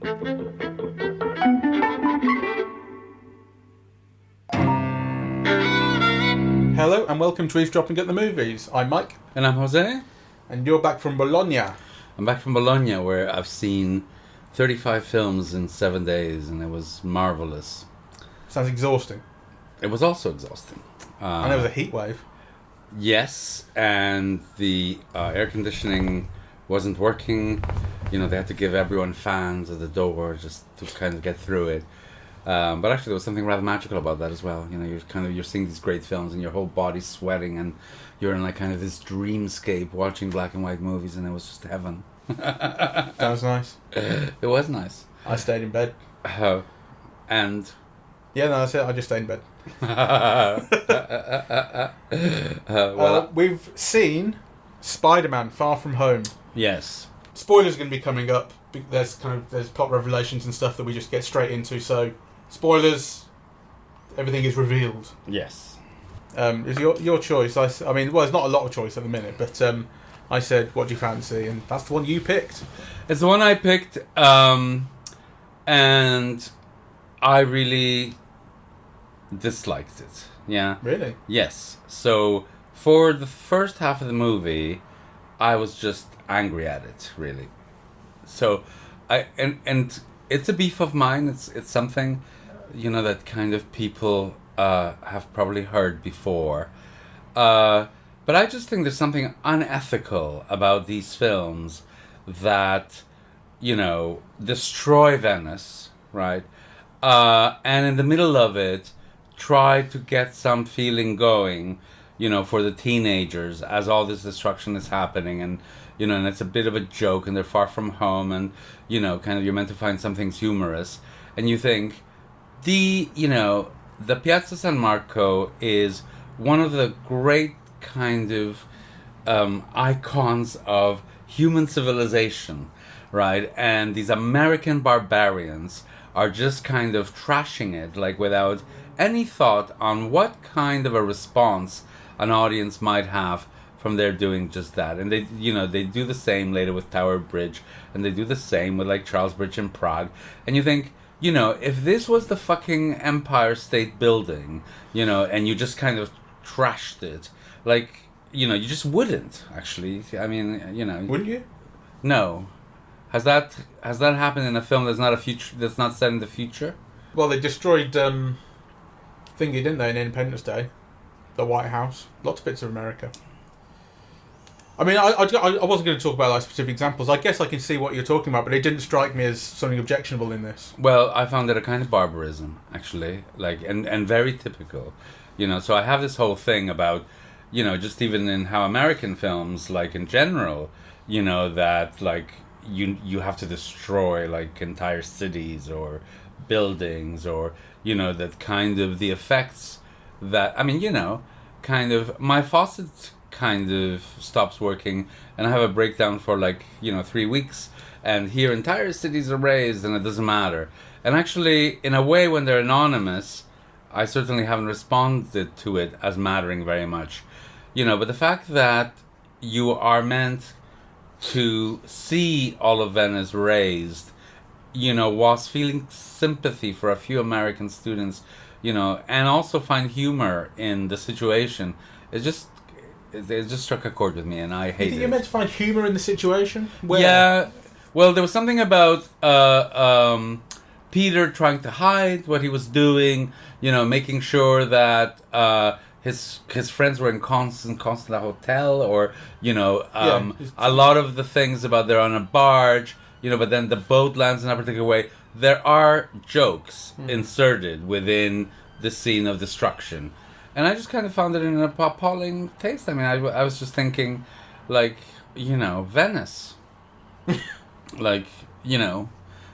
Hello and welcome to Eavesdropping at the Movies. I'm Mike. And I'm José. And you're back from Bologna. I'm back from Bologna, where I've seen 35 films in 7 days, and it was marvellous. Sounds exhausting. It was also exhausting. And there was a heat wave. Yes, and the air conditioning wasn't working. You know, they had to give everyone fans at the door just to kind of get through it. But actually, there was something rather magical about that as well. You know, you're seeing these great films, and your whole body's sweating, and you're in like kind of this dreamscape watching black and white movies, and it was just heaven. Sounds nice. It was nice. I stayed in bed. And yeah, no, that's it. I just stayed in bed. We've seen Spider-Man: Far From Home. Yes. Spoilers are going to be coming up. There's plot revelations and stuff that we just get straight into. So, spoilers. Everything is revealed. Yes. It's your choice. I mean, well, there's not a lot of choice at the minute, but I said, "What do you fancy?" And that's the one you picked. It's the one I picked, and I really disliked it. Yeah. Really? Yes. So for the first half of the movie, I was just angry at it, really. So and it's a beef of mine. It's something, you know, that kind of people have probably heard before. But I just think there's something unethical about these films that, you know, destroy Venice, right? And in the middle of it, try to get some feeling going, you know, for the teenagers as all this destruction is happening, and you know, and it's a bit of a joke, and they're far from home, and you know, kind of you're meant to find something humorous, and you think the Piazza San Marco is one of the great kind of icons of human civilization, right? And these American barbarians are just kind of trashing it, like without any thought on what kind of a response an audience might have from their doing just that. And they, you know, they do the same later with Tower Bridge, and they do the same with like Charles Bridge in Prague. And you think, you know, if this was the fucking Empire State Building, you know, and you just kind of trashed it, like, you know, you just wouldn't actually. I mean, you know, Wouldn't you? No. Has that happened in a film that's not set in the future? Well, they destroyed thingy, didn't they, in Independence Day? The White House. Lots of bits of America. I mean, I wasn't going to talk about like specific examples. I guess I can see what you're talking about, but it didn't strike me as something objectionable in this. Well, I found it a kind of barbarism, actually, like and very typical. You know, so I have this whole thing about, you know, just even in how American films, like in general, you know, that like you have to destroy like entire cities or buildings, or you know, that kind of the effects that, I mean, you know, kind of my faucet kind of stops working and I have a breakdown for like, you know, 3 weeks, and here entire cities are razed and it doesn't matter. And actually, in a way, when they're anonymous, I certainly haven't responded to it as mattering very much, you know. But the fact that you are meant to see all of Venice razed, you know, whilst feeling sympathy for a few American students, you know, and also find humor in the situation, it just struck a chord with me, and I hate it. You think you're meant to find humor in the situation? Where? Yeah, well, there was something about Peter trying to hide what he was doing, you know, making sure that his friends were in constant hotel, or, you know, a lot of the things about they're on a barge, you know, but then the boat lands in a particular way. There are jokes inserted within the scene of destruction. And I just kind of found it in an appalling taste. I mean, I was just thinking, like, you know, Venice. Like, you know,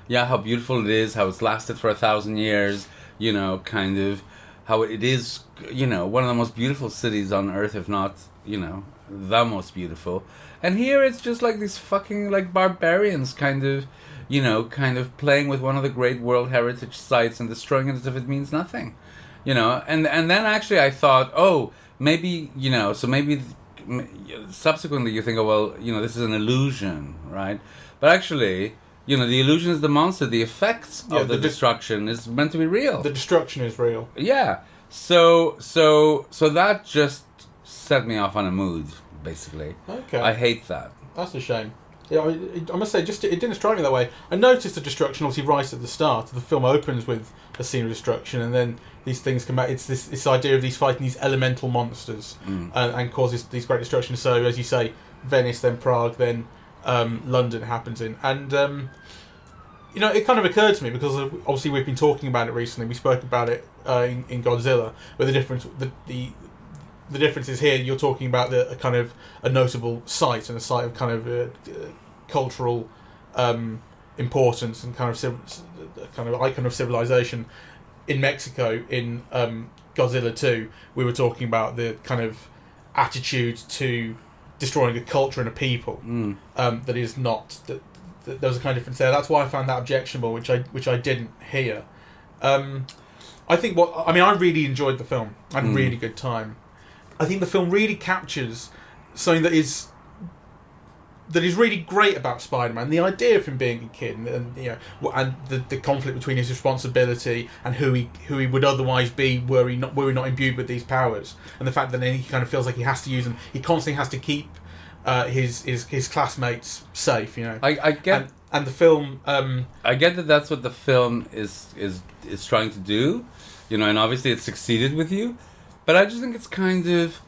yeah, how beautiful it is, how it's lasted for 1,000 years, you know, kind of how it is, you know, one of the most beautiful cities on earth, if not, you know, the most beautiful. And here it's just like these fucking, like, barbarians kind of, you know, kind of playing with one of the great World Heritage sites and destroying it as if it means nothing. You know, and then actually I thought, oh, maybe, you know, so maybe subsequently you think, oh, well, you know, this is an illusion, right? But actually, the illusion is the monster. The effects of the the destruction is meant to be real. The destruction is real. Yeah. So that just set me off on a mood, basically. Okay. I hate that. That's a shame. Yeah, I must say, it didn't strike me that way. I noticed the destruction obviously right at the start. The film opens with a scene of destruction, and then these things come back. It's this idea of these fighting these elemental monsters, and causes these great destruction. So, as you say, Venice, then Prague, then London happens in. And, it kind of occurred to me, because obviously we've been talking about it recently. We spoke about it in Godzilla, where the difference... The difference is here you're talking about a kind of a notable site, and a site of kind of cultural importance and kind of icon of civilization. In Mexico, in Godzilla 2, we were talking about the kind of attitude to destroying a culture and a people that is not... That there was a kind of difference there. That's why I found that objectionable, which I didn't hear. I think I really enjoyed the film. I had a really good time. I think the film really captures something that is really great about Spider-Man. The idea of him being a kid, and the conflict between his responsibility and who he would otherwise be were we not imbued with these powers, and the fact that then he kind of feels like he has to use them. He constantly has to keep his classmates safe. I get, and the film. I get that that's what the film is trying to do, and obviously it succeeded with you. But I just think it's kind of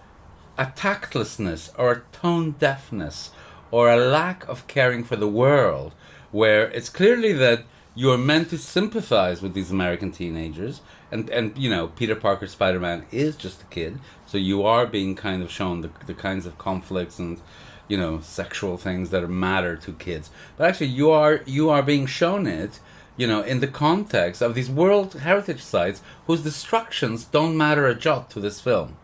a tactlessness or a tone deafness or a lack of caring for the world, where it's clearly that you're meant to sympathize with these American teenagers, and Peter Parker Spider-Man is just a kid, so you are being kind of shown the kinds of conflicts and sexual things that matter to kids. But actually you are being shown it in the context of these World Heritage sites whose destructions don't matter a jot to this film.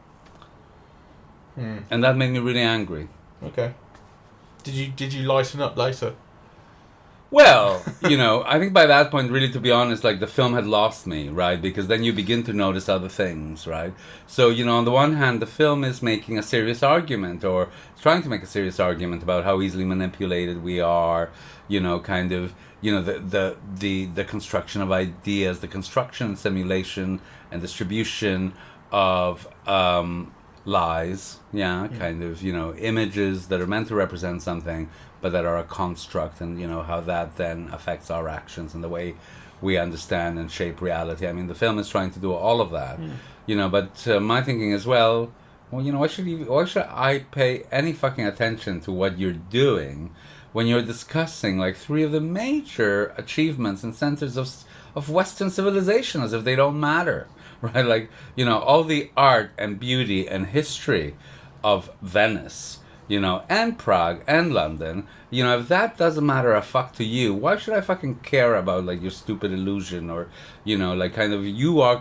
And that made me really angry. Okay. Did you lighten up later? Well, I think by that point, really, to be honest, like, the film had lost me, right? Because then you begin to notice other things, right? So, on the one hand, the film is making a serious argument, or trying to make a serious argument about how easily manipulated we are, kind of... the construction of ideas, the construction, simulation, and distribution of lies, kind of, images that are meant to represent something, but that are a construct, and, how that then affects our actions and the way we understand and shape reality. I mean, the film is trying to do all of that, but my thinking is, well, why should I pay any fucking attention to what you're doing when you're discussing like three of the major achievements and centers of Western civilization as if they don't matter, right? Like, all the art and beauty and history of Venice, and Prague and London, if that doesn't matter a fuck to you, why should I fucking care about like your stupid illusion, or, like kind of you are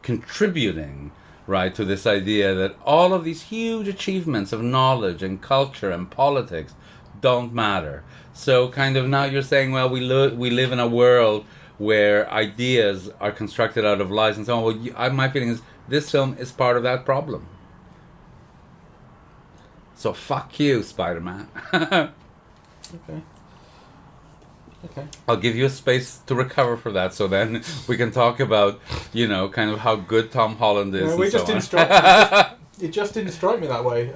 contributing, right, to this idea that all of these huge achievements of knowledge and culture and politics don't matter. So kind of now you're saying, well, we live in a world where ideas are constructed out of lies and so on. Well, my feeling is this film is part of that problem. So fuck you, Spider-Man. Okay. I'll give you a space to recover for that, so then we can talk about, kind of how good Tom Holland is. It just didn't strike me that way.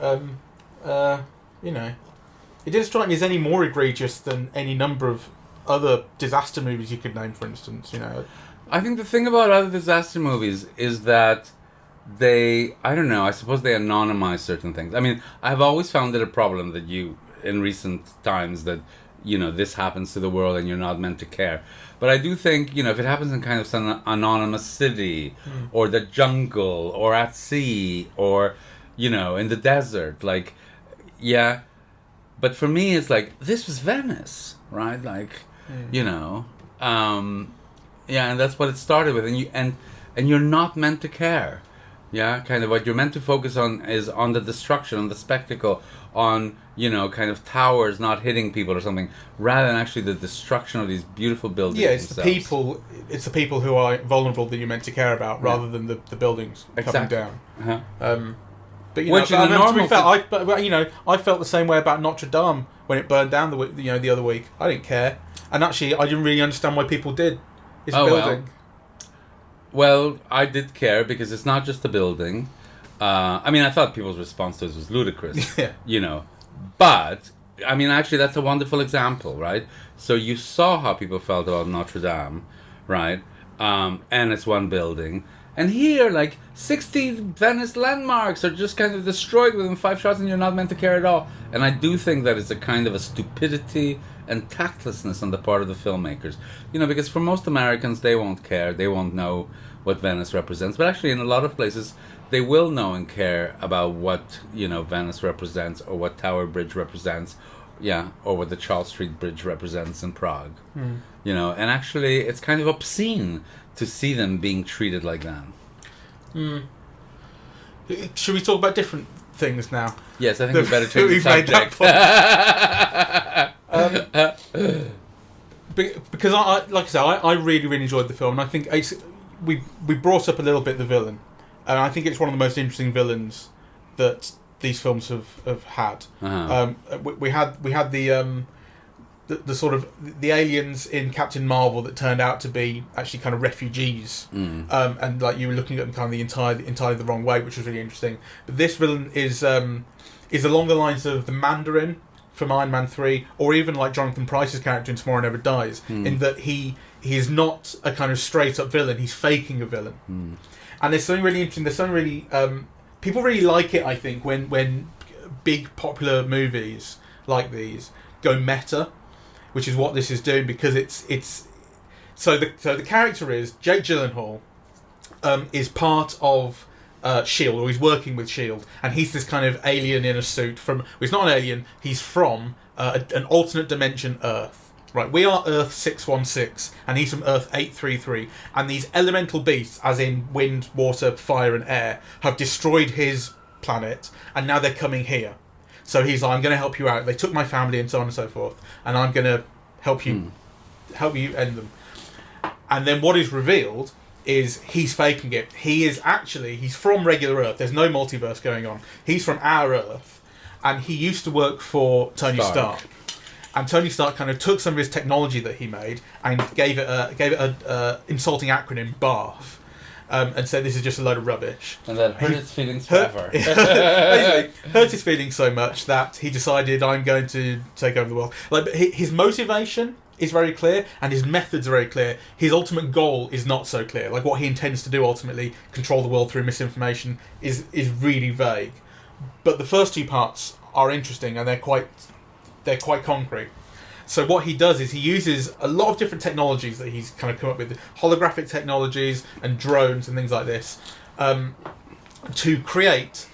It didn't strike me as any more egregious than any number of other disaster movies you could name, for instance. I think the thing about other disaster movies is that I suppose they anonymize certain things. I mean, I've always found it a problem that in recent times, that this happens to the world and you're not meant to care. But I do think, if it happens in kind of some anonymous city, or the jungle, or at sea, or, in the desert, like, yeah. But for me, it's like, this was Venice, right? Like, and that's what it started with. And you're not meant to care. Yeah, kind of what you're meant to focus on is on the destruction, on the spectacle, on, kind of towers not hitting people or something, rather than actually the destruction of these beautiful buildings. Yeah, it's themselves. the people who are vulnerable that you're meant to care about, rather than the buildings coming down. Uh-huh. But you Which know, in a to be normal fair, but you know, I felt the same way about Notre Dame when it burned down the other week. I didn't care, and actually, I didn't really understand why people did. It's a building. Well, I did care because it's not just a building. I mean, I thought people's response to it was ludicrous. Yeah. You know, but I mean, actually, that's a wonderful example, right? So you saw how people felt about Notre Dame, right? And it's one building. And here, like, 60 Venice landmarks are just kind of destroyed within 5 shots and you're not meant to care at all. And I do think that it's a kind of a stupidity and tactlessness on the part of the filmmakers. You know, because for most Americans, they won't care. They won't know what Venice represents. But actually, in a lot of places, they will know and care about what, you know, Venice represents or what Tower Bridge represents. Yeah, or what the Charles Street Bridge represents in Prague. You know, and actually, it's kind of obscene to see them being treated like that. Should we talk about different things now? Yes, I think we better change the subject. Because like I said, I really, really enjoyed the film, and I think we brought up a little bit the villain, and I think it's one of the most interesting villains that these films have had. We had the sort of the aliens in Captain Marvel that turned out to be actually kind of refugees, and like you were looking at them kind of the entirely the wrong way, which was really interesting. But this villain is along the lines of the Mandarin from Iron Man 3, or even like Jonathan Pryce's character in Tomorrow Never Dies, in that he is not a kind of straight up villain; he's faking a villain. And there's something really interesting. There's something really people really like it. I think when big popular movies like these go meta, which is what this is doing, because it's so the character is Jake Gyllenhaal is part of S.H.I.E.L.D., or he's working with S.H.I.E.L.D., and he's this kind of alien in a suit from... Well, he's not an alien, he's from an alternate dimension Earth. Right, we are Earth 616, and he's from Earth 833, and these elemental beasts, as in wind, water, fire and air, have destroyed his planet, and now they're coming here. So he's like, I'm going to help you out. They took my family and so on and so forth, and I'm going to help you end them. And then what is revealed is he's faking it. He's from regular Earth. There's no multiverse going on. He's from our Earth, and he used to work for Tony Stark. And Tony Stark kind of took some of his technology that he made and gave it a insulting acronym, BARF. And said this is just a load of rubbish. And then hurt his feelings forever. Hurt his feelings so much that he decided, I'm going to take over the world. Like, his motivation is very clear, and his methods are very clear. His ultimate goal is not so clear. Like, what he intends to do ultimately, control the world through misinformation, is really vague. But the first two parts are interesting, and they're quite concrete. So what he does is he uses a lot of different technologies that he's kind of come up with, holographic technologies and drones and things like this, to create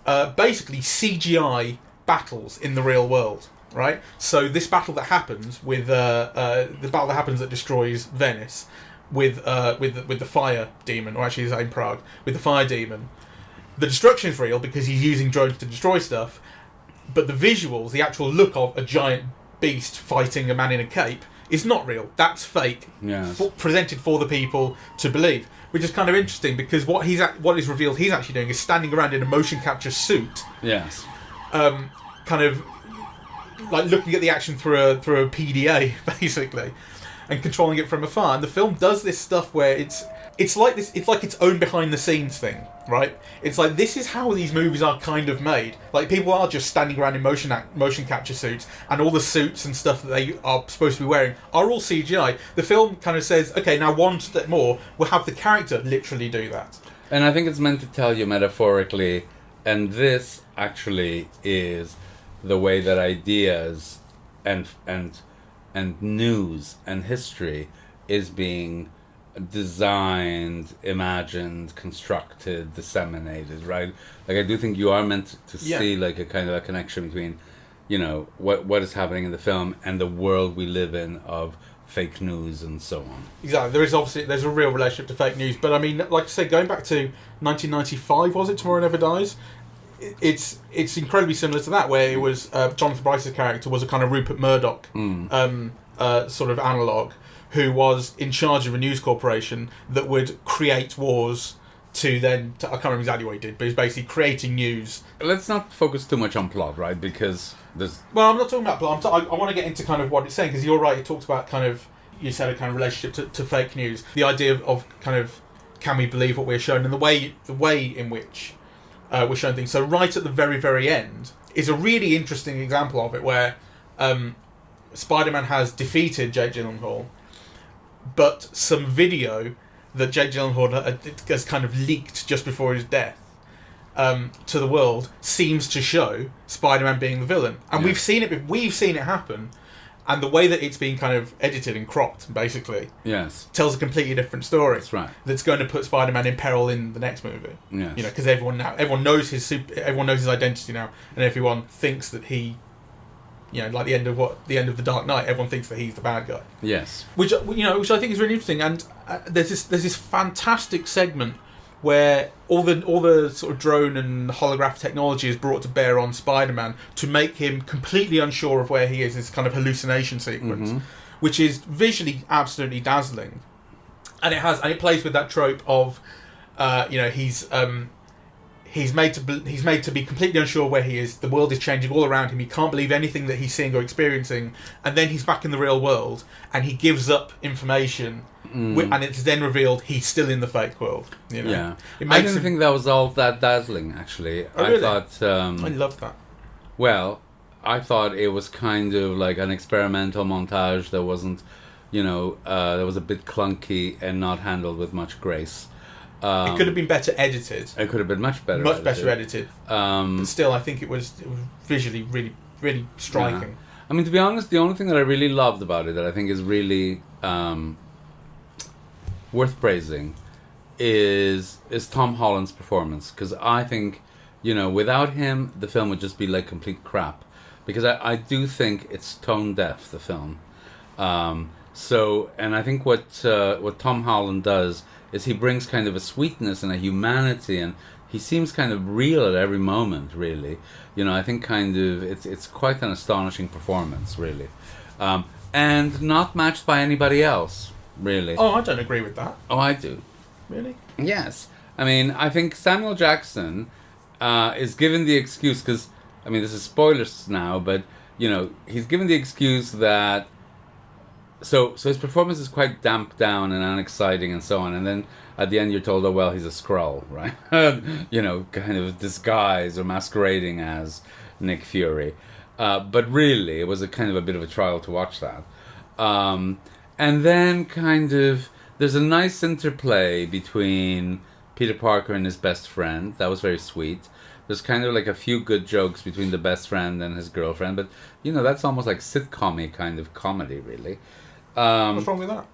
basically CGI battles in the real world, right? So this battle that happens with that destroys Venice with the fire demon, or actually it's in Prague with the fire demon. The destruction is real because he's using drones to destroy stuff, but the visuals, the actual look of a giant beast fighting a man in a cape, is not real. That's fake. Yes. Presented for the people to believe, which is kind of interesting because what is revealed he's actually doing is standing around in a motion capture suit. Yes. Kind of like looking at the action through a PDA basically, and controlling it from afar. And the film does this stuff where it's like its own behind the scenes thing, right? It's like, this is how these movies are kind of made. Like, people are just standing around in motion capture suits, and all the suits and stuff that they are supposed to be wearing are all CGI. The film kind of says, okay, now one step more, we'll have the character literally do that. And I think it's meant to tell you metaphorically, and this actually is the way that ideas and news and history is being designed, imagined, constructed, disseminated, right? Like, I do think you are meant to see like a kind of a connection between, you know, what is happening in the film and the world we live in of fake news and so on. Exactly. There's a real relationship to fake news, but I mean, like I say, going back to 1995, was it Tomorrow Never Dies? It's incredibly similar to that, where it was Jonathan Pryce's character was a kind of Rupert Murdoch sort of analogue, who was in charge of a news corporation that would create wars to then... I can't remember exactly what he did, but he's basically creating news. Let's not focus too much on plot, right? Because there's... Well, I'm not talking about plot. I want to get into kind of what it's saying, because you're right, it talks about kind of... You said a kind of relationship to fake news. The idea of kind of, can we believe what we're shown, and the way in which we're shown things. So right at the very, very end is a really interesting example of it, where Spider-Man has defeated Jake Gyllenhaal, but some video that Jake Gyllenhaal has kind of leaked just before his death to the world seems to show Spider-Man being the villain, and we've seen it happen, and the way that it's been kind of edited and cropped, basically, tells a completely different story. That's right. That's going to put Spider-Man in peril in the next movie. Yes. You know, because everyone knows his identity now, and everyone thinks that he, you know, like the end of the Dark Knight, everyone thinks that he's the bad guy. Yes. Which I think is really interesting, and there's this fantastic segment where all the sort of drone and holograph technology is brought to bear on Spider-Man to make him completely unsure of where he is. This kind of hallucination sequence, which is visually absolutely dazzling, and it plays with that trope of, he's made to be completely unsure where he is. The world is changing all around him. He can't believe anything that he's seeing or experiencing, and then he's back in the real world, and he gives up information. And it's then revealed he's still in the fake world. You know? Yeah, I didn't think that was all that dazzling. Actually, oh, really? I thought I loved that. Well, I thought it was kind of like an experimental montage that wasn't, that was a bit clunky and not handled with much grace. It could have been better edited. It could have been much better edited. But still, I think it was visually really, really striking. Yeah. I mean, to be honest, the only thing that I really loved about it, that I think is really worth praising, is Tom Holland's performance. Because I think, without him, the film would just be like complete crap. Because I do think it's tone deaf, the film. And I think what Tom Holland does is he brings kind of a sweetness and a humanity, and he seems kind of real at every moment, really. I think kind of it's quite an astonishing performance, really. And not matched by anybody else, really. Oh, I don't agree with that. Oh, I do. Really? Yes. I mean, I think Samuel Jackson is given the excuse, because, I mean, this is spoilers now, but, he's given the excuse that... So his performance is quite damped down and unexciting and so on, and then at the end you're told, oh, well, he's a Skrull, right? Kind of disguised or masquerading as Nick Fury. But really, it was a kind of a bit of a trial to watch that. And then kind of, there's a nice interplay between Peter Parker and his best friend. That was very sweet. There's kind of like a few good jokes between the best friend and his girlfriend, but, that's almost like sitcom-y kind of comedy, really. What's wrong with that?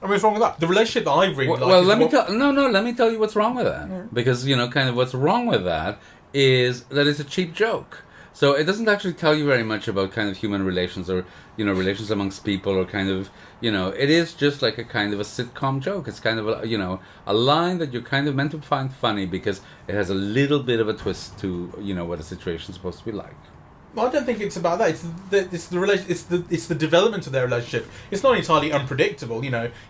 I mean, what's wrong with that? The relationship that I really like. Well, let me tell you what's wrong with that. Yeah. Because kind of what's wrong with that is that it's a cheap joke. So it doesn't actually tell you very much about kind of human relations or relations amongst people, or kind of it is just like a kind of a sitcom joke. It's kind of a line that you're kind of meant to find funny because it has a little bit of a twist to what a situation's supposed to be like. Well, I don't think it's about that. It's the development of their relationship. It's not entirely unpredictable,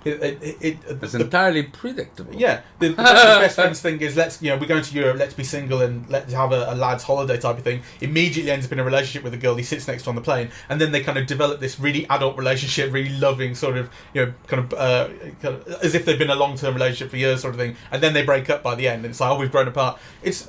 It's entirely predictable. Yeah, the best friends thing is we're going to Europe. Let's be single and let's have a lad's holiday type of thing. Immediately ends up in a relationship with a girl he sits next to on the plane, and then they kind of develop this really adult relationship, really loving sort of kind of as if they've been a long-term relationship for years, sort of thing. And then they break up by the end, and it's like, oh, we've grown apart. It's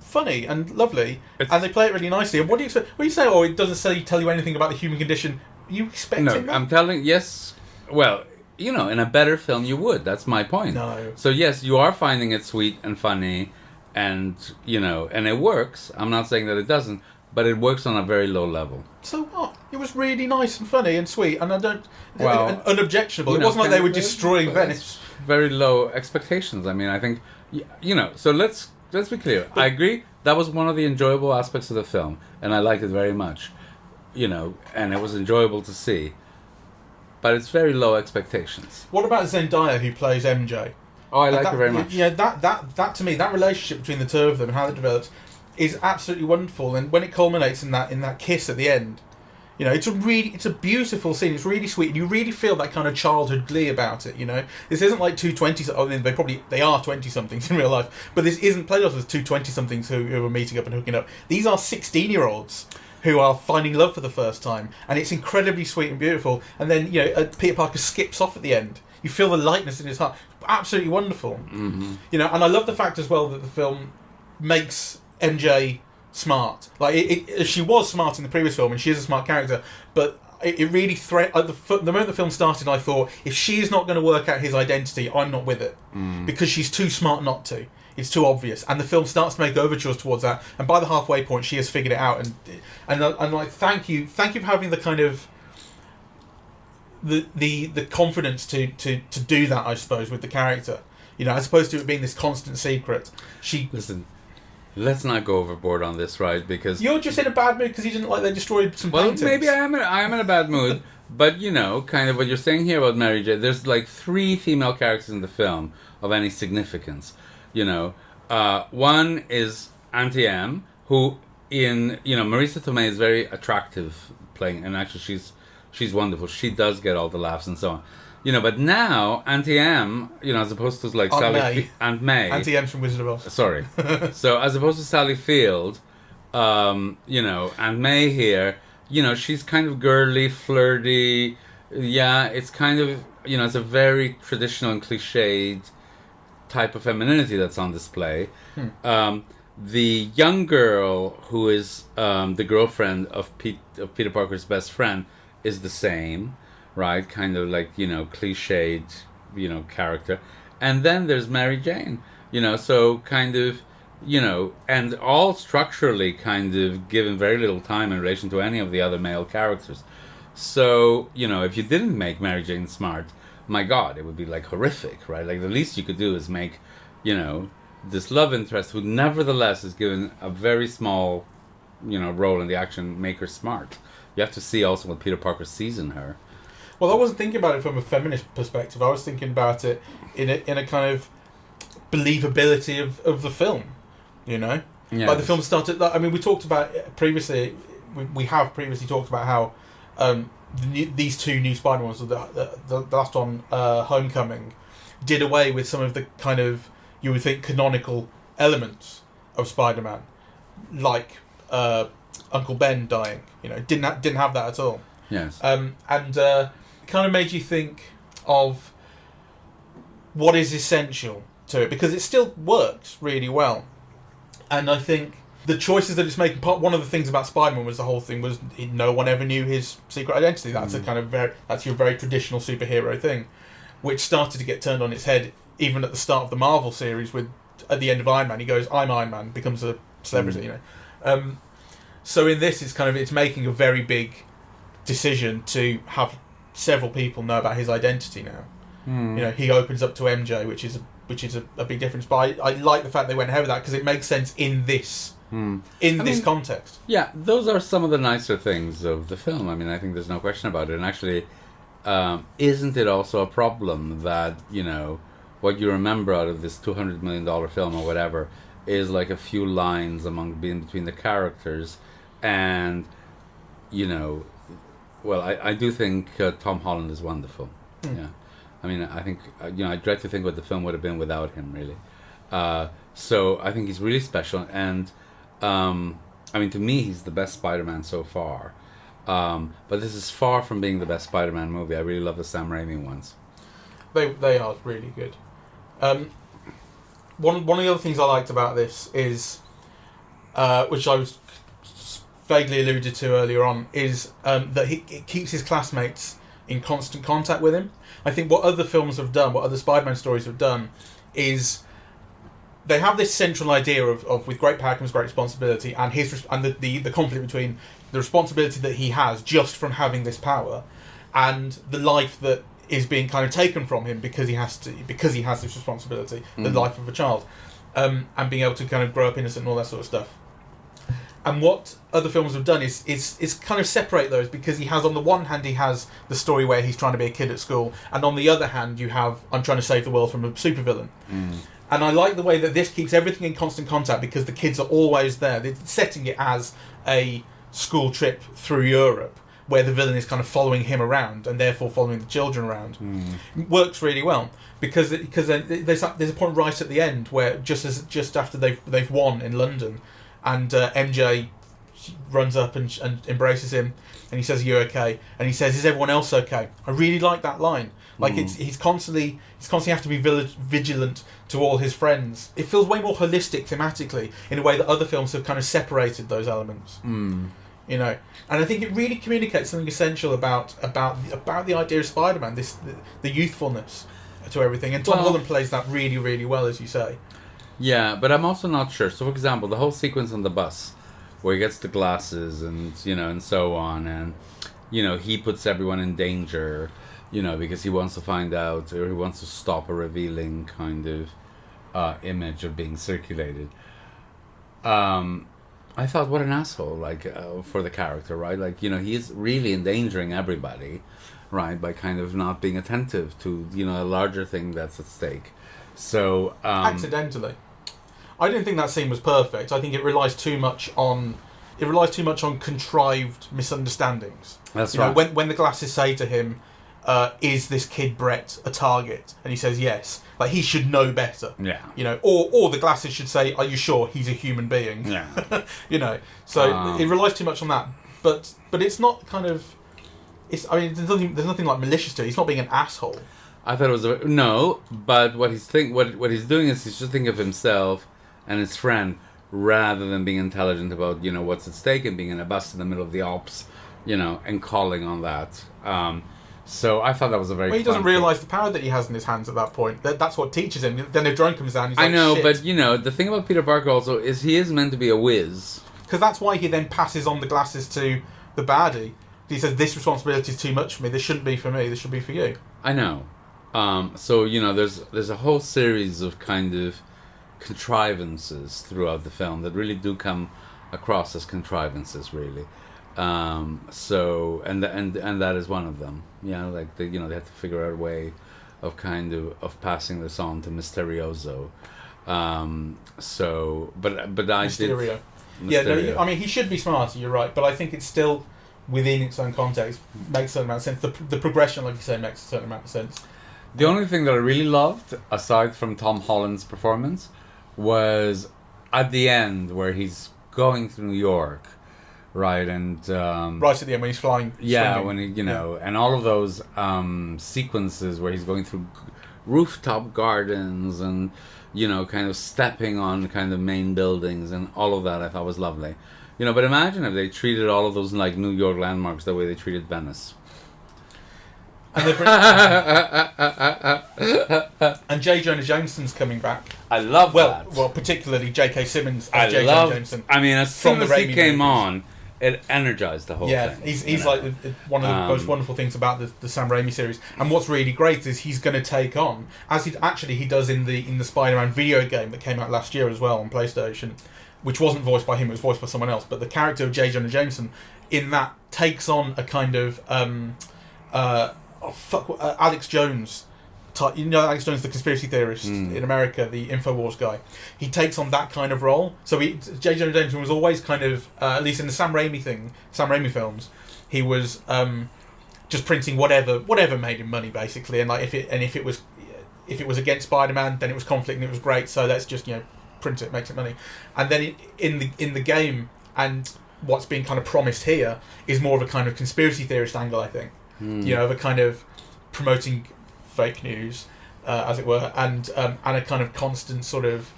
funny and lovely, and they play it really nicely. And what do you expect? When you say, "Oh, it doesn't tell you anything about the human condition," are you expecting that? I'm telling. Yes. Well, in a better film, you would. That's my point. No. So yes, you are finding it sweet and funny, and and it works. I'm not saying that it doesn't, but it works on a very low level. So what? It was really nice and funny and sweet, and and unobjectionable. It wasn't like they were destroying Venice. Very low expectations. I mean, I think So let's be clear. I agree. That was one of the enjoyable aspects of the film, and I liked it very much. And it was enjoyable to see. But it's very low expectations. What about Zendaya, who plays MJ? Oh, I like her very much. Yeah, that to me, that relationship between the two of them and how it develops is absolutely wonderful. And when it culminates in that kiss at the end, You know, it's a beautiful scene. It's really sweet, and you really feel that kind of childhood glee about it. You know, this isn't like two 20s. I mean, they are 20-somethings in real life, but this isn't played off as two 20-somethings who are meeting up and hooking up. These are 16-year-olds who are finding love for the first time, and it's incredibly sweet and beautiful. And then, you know, Peter Parker skips off at the end. You feel the lightness in his heart. Absolutely wonderful. Mm-hmm. You know, and I love the fact as well that the film makes MJ smart. Like she was smart in the previous film, and she is a smart character. But it really the moment the film started, I thought, if she's not going to work out his identity, I'm not with it, because she's too smart not to. It's too obvious, and the film starts to make overtures towards that. And by the halfway point, she has figured it out. And like, thank you for having the kind of the confidence to do that, I suppose, with the character. You know, as opposed to it being this constant secret. Listen. Let's not go overboard on this, right? Because you're just in a bad mood because you didn't like they destroyed some paintings. Well, maybe I am in a bad mood, but you know, kind of what you're saying here about Mary Jane. There's like 3 female characters in the film of any significance. You know, one is Auntie M, who Marisa Tomei is very attractive playing, and actually she's wonderful. She does get all the laughs and so on. You know, but now Auntie M, you know, as opposed to like Aunt May. Auntie M's from Wizard of Oz. Sorry. So as opposed to Sally Field, you know, Aunt May here, you know, she's kind of girly, flirty. Yeah, it's kind of, you know, it's a very traditional and cliched type of femininity that's on display. The young girl who is the girlfriend of Peter Parker's best friend is the same. Right, kind of like, you know, cliched, you know, character. And then there's Mary Jane, you know, so kind of, you know, and all structurally kind of given very little time in relation to any of the other male characters. So, you know, if you didn't make Mary Jane smart, my God, it would be like horrific, right? Like the least you could do is make, you know, this love interest who nevertheless is given a very small, you know, role in the action, make her smart. You have to see also what Peter Parker sees in her. Well, I wasn't thinking about it from a feminist perspective. I was thinking about it in a kind of believability of the film, you know? Yeah, like the film started... I mean, we talked about previously... We have previously talked about how these 2 new Spider-Man ones, the last one, Homecoming, did away with some of the kind of, you would think, canonical elements of Spider-Man. Like Uncle Ben dying, you know? Didn't have that at all. Yes. Kind of made you think of what is essential to it, because it still works really well. And I think the choices that it's making, one of the things about Spider-Man was the whole thing was no one ever knew his secret identity. That's a kind of that's your very traditional superhero thing, which started to get turned on its head even at the start of the Marvel series. With at the end of Iron Man, he goes, "I'm Iron Man," becomes a celebrity. You know, so in this, it's making a very big decision to have several people know about his identity now. You know, he opens up to MJ, which is a big difference. But I like the fact they went ahead with that because it makes sense in this context. Yeah, those are some of the nicer things of the film. I mean, I think there's no question about it. And actually, isn't it also a problem that, you know, what you remember out of this $200 million film or whatever is like a few lines between the characters, and, you know, well, I do think Tom Holland is wonderful. Yeah, I mean, I think you know, I dread to think what the film would have been without him, really. So I think he's really special, and I mean, to me, he's the best Spider-Man so far. But this is far from being the best Spider-Man movie. I really love the Sam Raimi ones. They are really good. One of the other things I liked about this is, which I was vaguely alluded to earlier on, is that it keeps his classmates in constant contact with him. I think what other films have done, what other Spider-Man stories have done, is they have this central idea of with great power comes great responsibility, and the conflict between the responsibility that he has just from having this power, and the life that is being kind of taken from him because he has this responsibility, the life of a child, and being able to kind of grow up innocent and all that sort of stuff. And what other films have done is kind of separate those, because he has, on the one hand, he has the story where he's trying to be a kid at school, and on the other hand, you have, I'm trying to save the world from a supervillain. And I like the way that this keeps everything in constant contact, because the kids are always there. They're setting it as a school trip through Europe, where the villain is kind of following him around and therefore following the children around, works really well because there's a point right at the end where just after they've won in London, and MJ runs up and embraces him, and he says, "Are you okay?" And he says, "Is everyone else okay?" I really like that line. Like he's constantly have to be vigilant to all his friends. It feels way more holistic thematically in a way that other films have kind of separated those elements. You know, and I think it really communicates something essential about the idea of Spider-Man, the youthfulness to everything. And Tom Holland plays that really, really well, as you say. Yeah, but I'm also not sure. So, for example, the whole sequence on the bus where he gets the glasses and and so on, and he puts everyone in danger. Because he wants to find out, or he wants to stop a revealing kind of image of being circulated. I thought, what an asshole, for the character, right? He's really endangering everybody, right, by kind of not being attentive to, a larger thing that's at stake. So... accidentally. I didn't think that scene was perfect. I think it relies too much on contrived misunderstandings. That's right. When the glasses say to him, is this kid Brett a target? And he says yes. Like, he should know better. Yeah. Or the glasses should say, are you sure he's a human being? Yeah. So it relies too much on that. But it's not kind of... there's nothing like malicious to it. He's not being an asshole. I thought it was... No, but what he's what he's doing is he's just thinking of himself and his friend rather than being intelligent about, what's at stake and being in a bus in the middle of the Alps, and calling on that. So I thought that was a very... Well, he doesn't realise the power that he has in his hands at that point. That's what teaches him. Then the drone comes down, he's like, I know, shit. But, the thing about Peter Parker also is he is meant to be a whiz. Because that's why he then passes on the glasses to the baddie. He says, this responsibility is too much for me. This shouldn't be for me. This should be for you. I know. So, there's a whole series of kind of contrivances throughout the film that really do come across as contrivances, really. So and that is one of them. They have to figure out a way of passing this on to Mysterioso. But I Mysterio. did. Yeah, no, he should be smarter. You're right, but I think it's still within its own context makes a certain amount of sense. The progression, like you say, makes a certain amount of sense. The only thing that I really loved, aside from Tom Holland's performance, was at the end where he's going through New York. Right, and... right at the end when he's flying. Yeah, swinging. when and all of those sequences where he's going through rooftop gardens and, kind of stepping on kind of main buildings and all of that I thought was lovely. But imagine if they treated all of those, New York landmarks the way they treated Venice. And, and J. Jonah Jameson's coming back. I love that. Well, particularly J.K. Simmons as J. Jonah Jameson. As soon as he came on, it energized the whole thing. He's like one of the most wonderful things about the Sam Raimi series. And what's really great is he's going to take on, as he does in the Spider-Man video game that came out last year as well on PlayStation, which wasn't voiced by him, it was voiced by someone else. But the character of J. Jonah Jameson in that takes on a kind of Alex Jones. Alex Jones, the conspiracy theorist in America, the InfoWars guy. He takes on that kind of role. So J. Jonah Jameson was always kind of, at least in the Sam Raimi films, he was just printing whatever made him money, basically. And if it was against Spider-Man, then it was conflict and it was great. So let's just print it, makes it money. And then in the game, and what's being kind of promised here is more of a kind of conspiracy theorist angle, I think. Of a kind of promoting fake news, as it were, and a kind of constant sort of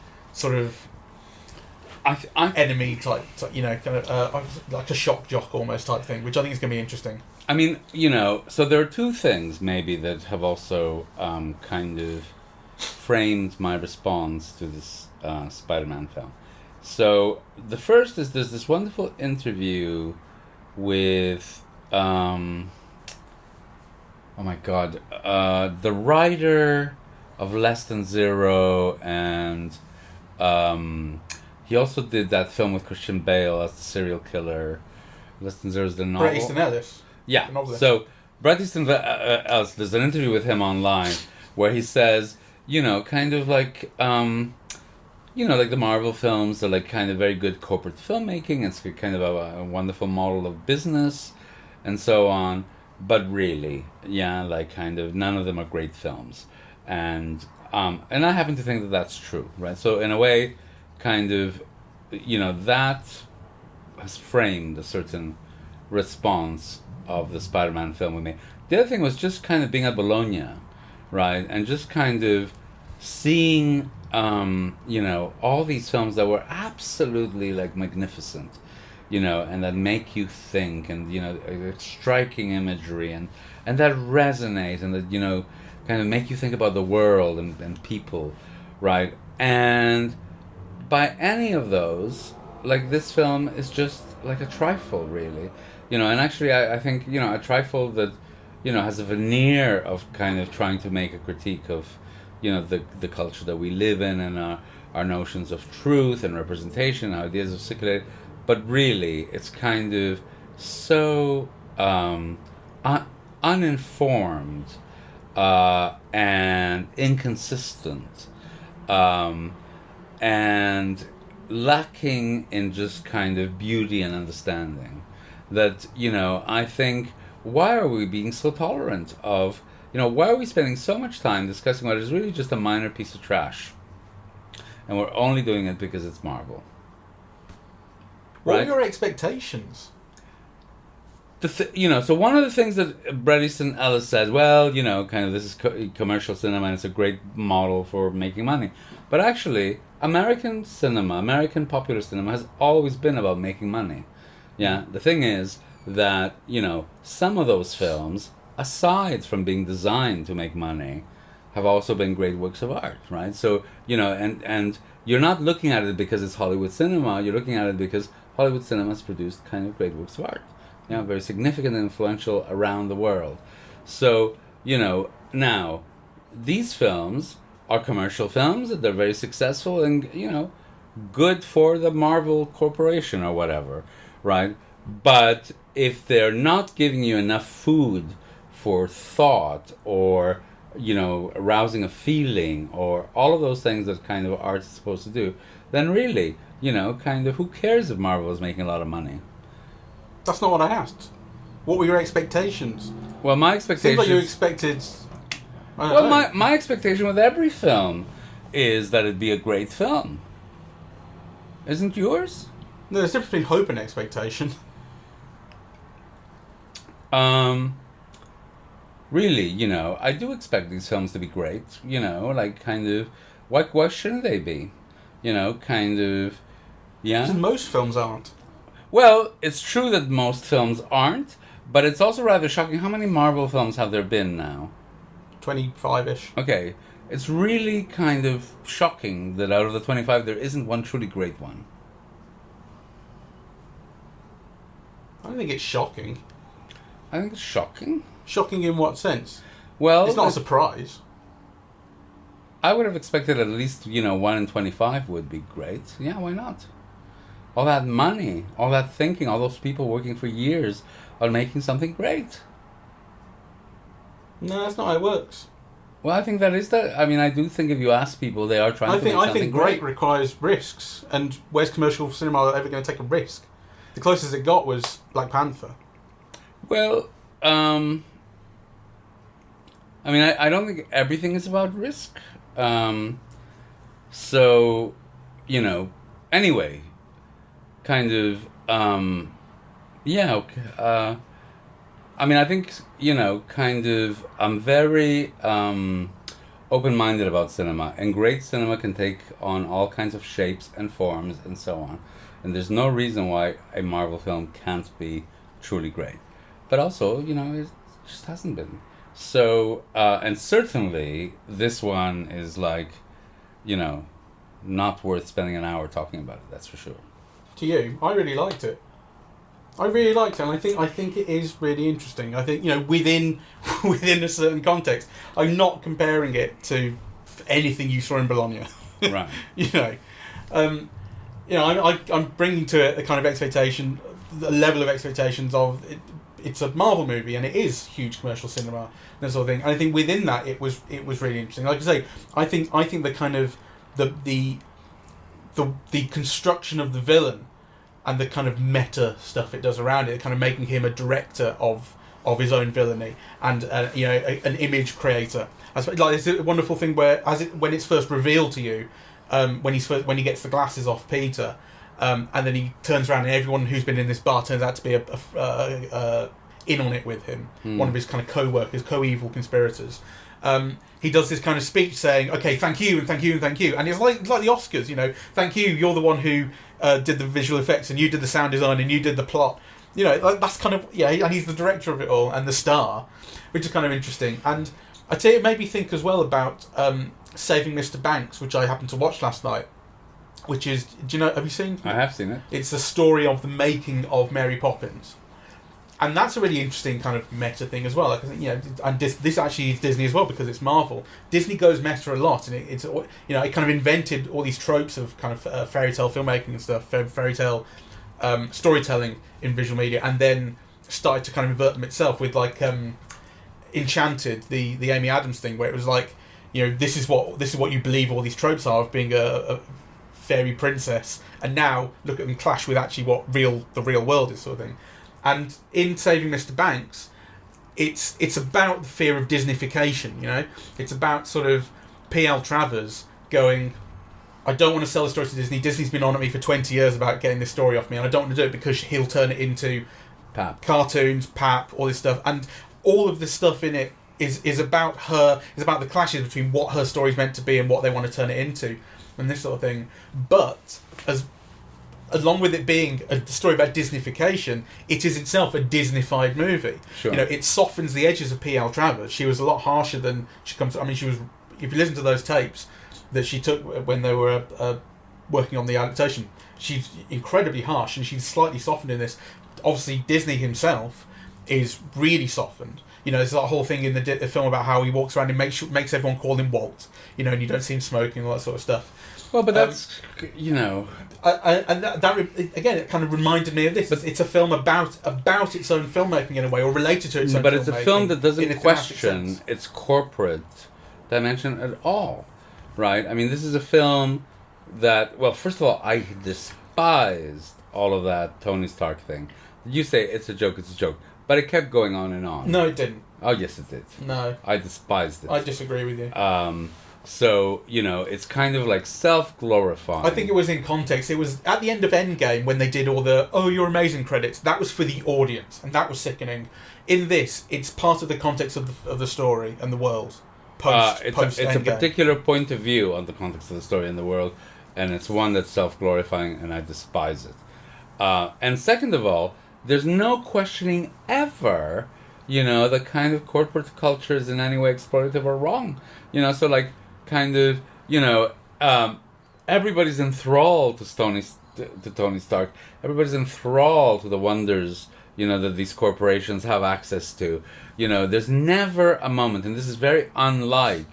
enemy type, kind of like a shock jock almost type thing, which I think is going to be interesting. So there are two things maybe that have also kind of framed my response to this Spider-Man film. So the first is there's this wonderful interview with oh my God, the writer of Less Than Zero, and he also did that film with Christian Bale as the serial killer. Less Than Zero is the novel. Bret Easton Ellis. Yeah. So Bret Easton Ellis, there's an interview with him online where he says, kind of like, like the Marvel films are like kind of very good corporate filmmaking. It's kind of a wonderful model of business. and so on. But really, yeah, like kind of none of them are great films, and I happen to think that that's true, right? So in a way, kind of, that has framed a certain response of the Spider-Man film with me. The other thing was just kind of being at Bologna, right, and just kind of seeing, all these films that were absolutely like magnificent, and that make you think, and striking imagery, and that resonate, and that kind of make you think about the world and people, right? And by any of those, like this film is just like a trifle, really, and actually I think a trifle that has a veneer of kind of trying to make a critique of the culture that we live in, and our notions of truth and representation, our ideas of circulate. But really, it's kind of so uninformed and inconsistent, and lacking in just kind of beauty and understanding that, I think, why are we being so tolerant of, why are we spending so much time discussing what is really just a minor piece of trash? And we're only doing it because it's Marvel. What were your expectations? So one of the things that Bret Easton Ellis said, well, kind of this is commercial cinema and it's a great model for making money. But actually, American cinema, American popular cinema has always been about making money. Yeah, the thing is that, some of those films, aside from being designed to make money, have also been great works of art, right? So, and you're not looking at it because it's Hollywood cinema, you're looking at it because Hollywood cinema has produced kind of great works of art. Very significant and influential around the world. So, now, these films are commercial films, they're very successful and, good for the Marvel Corporation or whatever, right? But if they're not giving you enough food for thought or, arousing a feeling or all of those things that kind of art is supposed to do, then really, kind of who cares if Marvel is making a lot of money? That's not what I asked. What were your expectations? Well, my expectations... Seems like you expected... my expectation with every film is that it'd be a great film. Isn't yours? No, there's a difference between hope and expectation. Really, I do expect these films to be great. Like kind of... Why shouldn't they be? Kind of... Yeah? Because most films aren't. Well, it's true that most films aren't, but it's also rather shocking. How many Marvel films have there been now? 25-ish. Okay. It's really kind of shocking that out of the 25, there isn't one truly great one. I don't think it's shocking. I think it's shocking. Shocking in what sense? Well... It's not a surprise. I would have expected at least, 1 in 25 would be great. Yeah, why not? All that money, all that thinking, all those people working for years on making something great. No, that's not how it works. Well, I think that is that. I mean, I do think if you ask people, they are trying to make something great. I think great requires risks, and where's commercial cinema ever going to take a risk? The closest it got was Black Panther. Well, I mean, I don't think everything is about risk. So, anyway, kind of, yeah, okay, I mean, I think, kind of, I'm very open-minded about cinema, and great cinema can take on all kinds of shapes and forms and so on. And there's no reason why a Marvel film can't be truly great. But also, it just hasn't been. So, and certainly, this one is like, not worth spending an hour talking about it, that's for sure. To you, I really liked it. And I think it is really interesting. I think within a certain context, I'm not comparing it to anything you saw in Bologna. Right. I'm bringing to it the kind of expectation, the level of expectations of it. It's a Marvel movie, and it is huge commercial cinema and that sort of thing. And I think within that, it was really interesting. Like I say, I think the kind of the construction of the villain and the kind of meta stuff it does around it, kind of making him a director of his own villainy and an image creator. Like it's a wonderful thing where when it's first revealed to you, when he gets the glasses off Peter, and then he turns around and everyone who's been in this bar turns out to be in on it with him, one of his kind of co-workers, co-evil conspirators. He does this kind of speech saying, "Okay, thank you and thank you and thank you," and it's like the Oscars, thank you, you're the one who did the visual effects and you did the sound design and you did the plot. That's kind of and he's the director of it all and the star, which is kind of interesting. And I'd say it made me think as well about Saving Mr. Banks, which I happened to watch last night. Which is, have you seen? I have seen it. It's the story of the making of Mary Poppins. And that's a really interesting kind of meta thing as well. Like, and this actually is Disney as well because it's Marvel. Disney goes meta a lot, and it kind of invented all these tropes of kind of fairy tale filmmaking and stuff, fairy tale storytelling in visual media, and then started to kind of invert them itself with like Enchanted, the Amy Adams thing, where it was like, this is what you believe all these tropes are of being a fairy princess, and now look at them clash with actually what the real world is, sort of thing. And in Saving Mr. Banks, it's about the fear of Disneyfication. It's about sort of P.L. Travers going, I don't want to sell the story to Disney. Disney's been on at me for 20 years about getting this story off me, and I don't want to do it because he'll turn it into cartoons, all this stuff, and all of the stuff in it is about her. Is about the clashes between what her story's meant to be and what they want to turn it into, and this sort of thing. But along with it being a story about Disneyfication, it is itself a Disneyfied movie. Sure. It softens the edges of P.L. Travers. She was a lot harsher than she comes. I mean, she was. If you listen to those tapes that she took when they were working on the adaptation, she's incredibly harsh, and she's slightly softened in this. Obviously, Disney himself is really softened. There's that whole thing in the film about how he walks around and makes everyone call him Walt. And you don't see him smoking and all that sort of stuff. Well, but that's and that again, it kind of reminded me of this. But it's a film about its own filmmaking in a way, or related to its own. But filmmaking, it's a film that doesn't question its corporate dimension at all, right? I mean, this is a film that, well, first of all, I despised all of that Tony Stark thing. You say it's a joke, but it kept going on and on. No, it didn't. Oh, yes, it did. No, I despised it. I disagree with you. So, it's kind of like self-glorifying. I think it was in context. It was at the end of Endgame when they did all the, "Oh, you're amazing" credits. That was for the audience, and that was sickening. In this, it's part of the context of the story and the world. It's a particular point of view on the context of the story and the world, and it's one that's self-glorifying, and I despise it. And second of all, there's no questioning ever, the kind of corporate culture is in any way exploitative or wrong. So like, kind of, everybody's enthralled to Tony Stark. Everybody's enthralled to the wonders, that these corporations have access to. There's never a moment, and this is very unlike,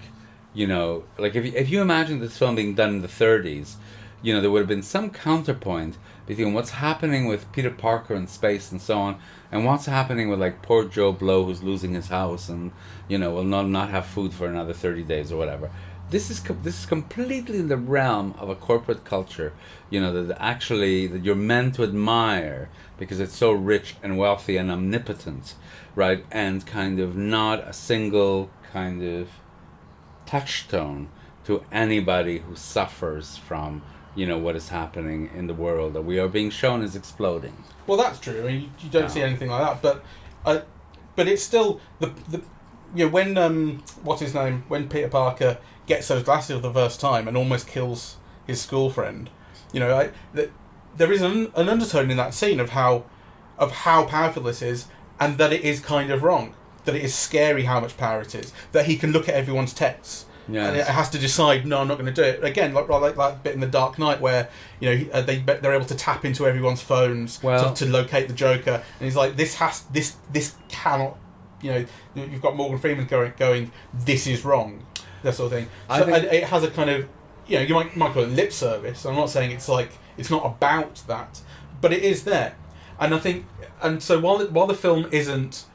like if you imagine this film being done in the 30s, there would have been some counterpoint between what's happening with Peter Parker in space and so on, and what's happening with like poor Joe Blow who's losing his house and will not have food for another 30 days or whatever. This is completely in the realm of a corporate culture, that you're meant to admire because it's so rich and wealthy and omnipotent, right? And kind of not a single kind of touchstone to anybody who suffers from what is happening in the world that we are being shown is exploding. Well, that's true. I mean, you don't see anything like that, but it's still when what's his name, when Peter Parker gets those glasses for the first time and almost kills his school friend, there is an undertone in that scene of how powerful this is, and that it is kind of wrong, that it is scary how much power it is, that he can look at everyone's texts. Yes. And it has to decide, no, I'm not going to do it. Again, like that bit in The Dark Knight where they're able to tap into everyone's phones to locate the Joker, and he's like, this cannot, you've got Morgan Freeman going, this is wrong, that sort of thing. So it has a kind of, you might call it lip service. I'm not saying it's not about that, but it is there, and I think, and so while the film isn't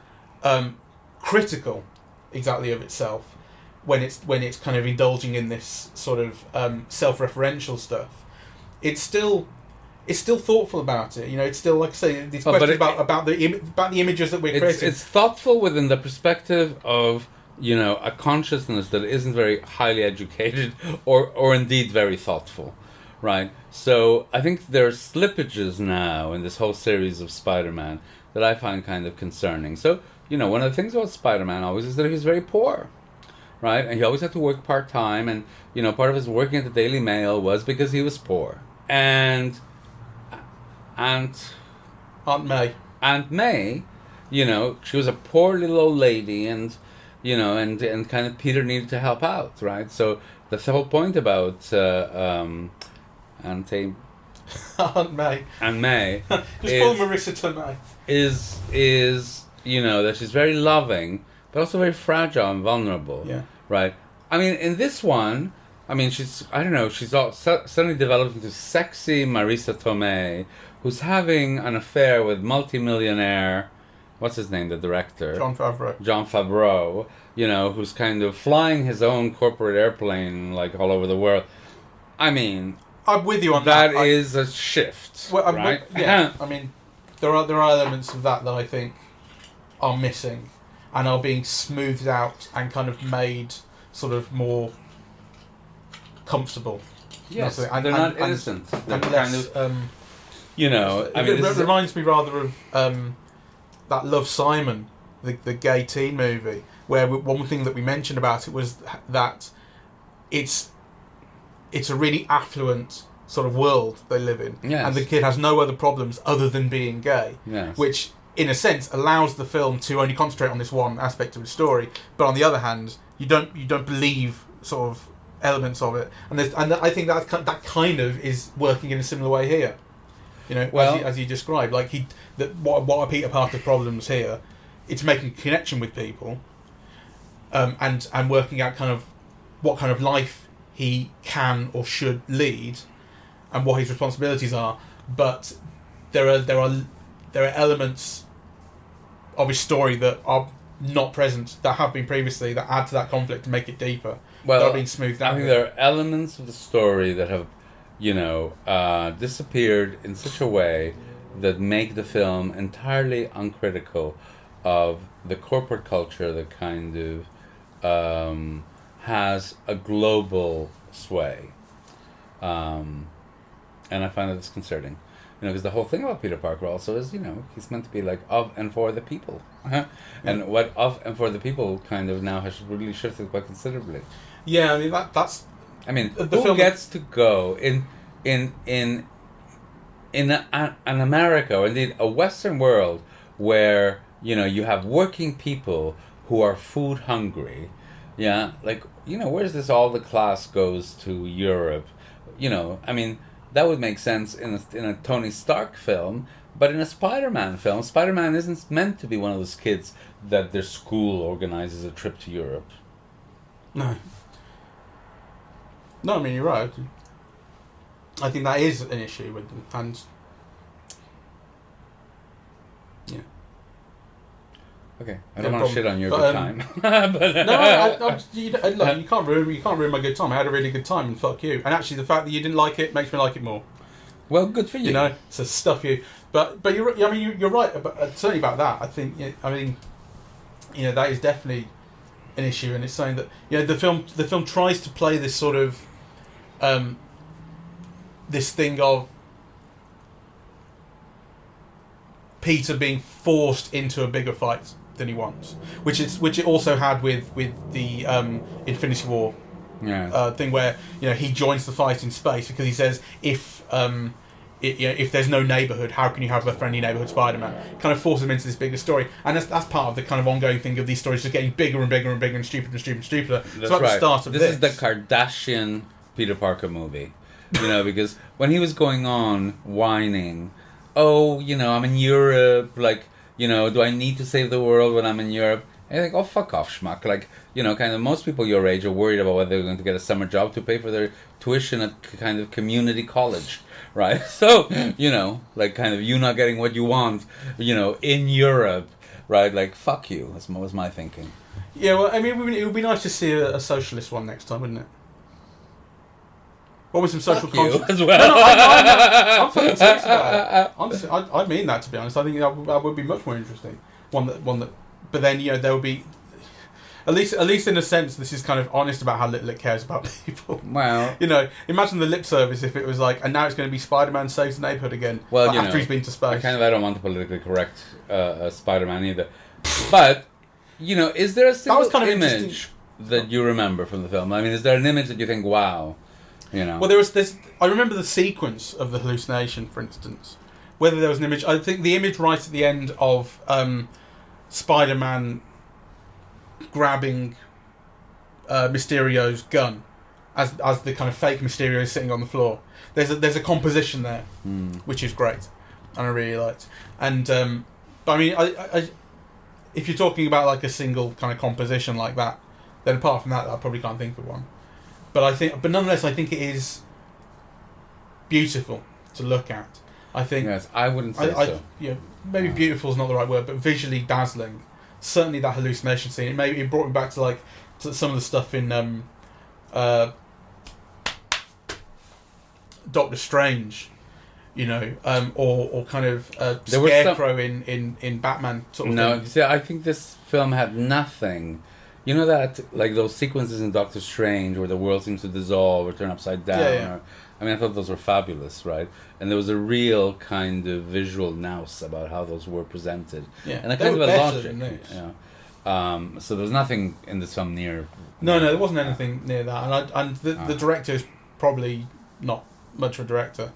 critical exactly of itself, when it's kind of indulging in this sort of self-referential stuff, it's still it's still thoughtful about it. You know, it's still, like I say, these Oh, but questions about the images that we're creating. It's thoughtful within the perspective of, you know, a consciousness that isn't very highly educated or indeed very thoughtful, right? So I think there are slippages now in this whole series of Spider-Man that I find kind of concerning. So, you know, one of the things about Spider-Man always is that he was very poor, right? And he always had to work part-time, and, you know, part of his working at the Daily Mail was because he was poor. And Aunt May, you know, she was a poor little old lady, and, you know, and kind of Peter needed to help out, right? So the whole point about Aunt May Just call Marissa Tomei. is, you know, that she's very loving, but also very fragile and vulnerable. Yeah. Right? I mean, in this one, I mean, she's all suddenly developed into sexy Marissa Tomei, who's having an affair with multimillionaire, what's his name, the director? Jon Favreau, you know, who's kind of flying his own corporate airplane, like, all over the world. I mean, I'm with you on that. That is a shift, right? Yeah, I mean, there are elements of that I think are missing and are being smoothed out and kind of made sort of more comfortable. Yes, and they're not innocent. They're kind of, you know, I mean, it reminds me rather of that Love, Simon, the gay teen movie, where one thing that we mentioned about it was that it's a really affluent sort of world they live in, yes. And the kid has no other problems other than being gay, yes. Which, in a sense, allows the film to only concentrate on this one aspect of the story. But on the other hand, you don't believe sort of elements of it, and I think that kind of is working in a similar way here. You know, well, as you described, like what are Peter Parker's problems here? It's making a connection with people, and working out kind of what kind of life he can or should lead, and what his responsibilities are. But there are elements of his story that are not present, that have been previously, that add to that conflict to make it deeper. Well, that are being smoothed out. I think there are elements of the story that have, you know, disappeared in such a way that make the film entirely uncritical of the corporate culture that kind of has a global sway. And I find that disconcerting. You know, because the whole thing about Peter Parker also is, you know, he's meant to be like of and for the people. And what of and for the people kind of now has really shifted quite considerably. Yeah, I mean, that's... I mean, the who film gets to go in an America, or indeed a Western world, where, you know, you have working people who are food hungry, yeah, like, you know, where's this all the class goes to Europe, you know, I mean, that would make sense in a Tony Stark film, but in a Spider-Man film, Spider-Man isn't meant to be one of those kids that their school organizes a trip to Europe. No, I mean, you're right. I think that is an issue with them, and yeah. Okay, I don't want to shit on your but, good time. But, no, look, you can't ruin my good time. I had a really good time, and fuck you. And actually, the fact that you didn't like it makes me like it more. Well, good for you. You know, so stuff you. But you're right. Certainly about that. I think. I mean, you know, that is definitely an issue, and it's something that, you know, the film tries to play this sort of this thing of Peter being forced into a bigger fight than he wants, which it also had with the Infinity War thing, where, you know, he joins the fight in space because he says if there's no neighborhood, how can you have a friendly neighborhood Spider-Man? Kind of forces him into this bigger story, and that's part of the kind of ongoing thing of these stories just getting bigger and bigger and bigger and stupider and stupider and stupider. That's right. The start of this is the Kardashian Peter Parker movie, you know, because when he was going on whining, oh, you know, I'm in Europe, like, you know, do I need to save the world when I'm in Europe? And you're like, oh, fuck off, schmuck. Like, you know, kind of most people your age are worried about whether they're going to get a summer job to pay for their tuition at kind of community college, right? So, you know, like, kind of you not getting what you want, you know, in Europe, right? Like, fuck you, was my thinking. Yeah, well, I mean, it would be nice to see a socialist one next time, wouldn't it? What was some social Fuck you conscience as well. No, I'm fucking serious about it. Honestly, I mean that, to be honest. I think that would be much more interesting. One that. But then there will be. At least in a sense, this is kind of honest about how little it cares about people. Well, imagine the lip service if it was like, and now it's going to be Spider-Man saves the neighborhood again. Well, after he's been to space. I don't want to politically correct Spider-Man either. But is there a single image that you remember from the film? I mean, is there an image that you think, wow, Well, there was this. I remember the sequence of the hallucination, for instance. Whether there was an image, I think the image right at the end of Spider-Man grabbing Mysterio's gun as the kind of fake Mysterio is sitting on the floor. There's a composition there, which is great, and I really liked. And but I mean, I if you're talking about like a single kind of composition like that, then apart from that, I probably can't think of one. But nonetheless, I think it is beautiful to look at. I think. Yes, I wouldn't say so. Maybe beautiful is not the right word, but visually dazzling. Certainly that hallucination scene. It brought me back to to some of the stuff in Doctor Strange, or kind of Scarecrow in Batman sort of thing. No, see, I think this film had nothing. You know that, like those sequences in Doctor Strange where the world seems to dissolve or turn upside down. Yeah. I thought those were fabulous, right? And there was a real kind of visual nous about how those were presented. Yeah, and a they kind were of a better logic. than this. So there was nothing in this film near. No, there wasn't anything near that. And the director is probably not much of a director,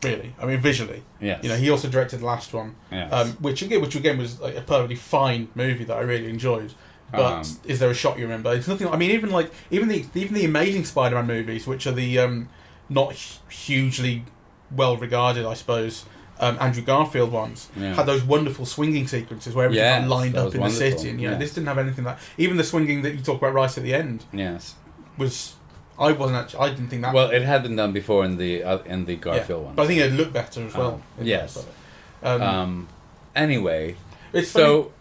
really. I mean, visually. Yes. He also directed the last one, yes. which again was like a perfectly fine movie that I really enjoyed. But is there a shot you remember? It's nothing. I mean, even the Amazing Spider-Man movies, which are the not hugely well regarded, I suppose, Andrew Garfield ones, had those wonderful swinging sequences where everything got lined up in the city, and this didn't have anything like. Even the swinging that you talk about right at the end, was. I didn't think that. Well, it had been done before in the Garfield one, but I think it looked better as well. Yes. Anyway, it's so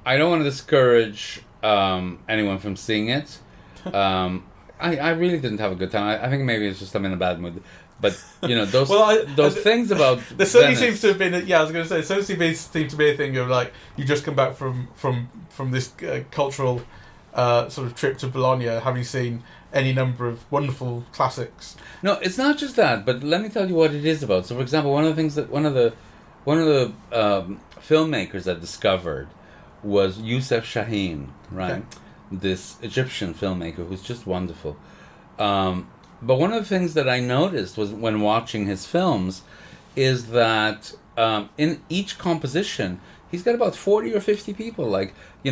I don't want to discourage anyone from seeing it. I really didn't have a good time. I think maybe it's just I'm in a bad mood. But those those things about there certainly Venice, seems to have been. I was going to say, it certainly seems to be a thing of like you just come back from this cultural sort of trip to Bologna, having seen any number of wonderful classics. No, it's not just that. But let me tell you what it is about. So, for example, one of the filmmakers I discovered was Youssef Chahine, right? Okay. This Egyptian filmmaker who's just wonderful. But one of the things that I noticed was when watching his films is that in each composition, he's got about 40 or 50 people. Like, he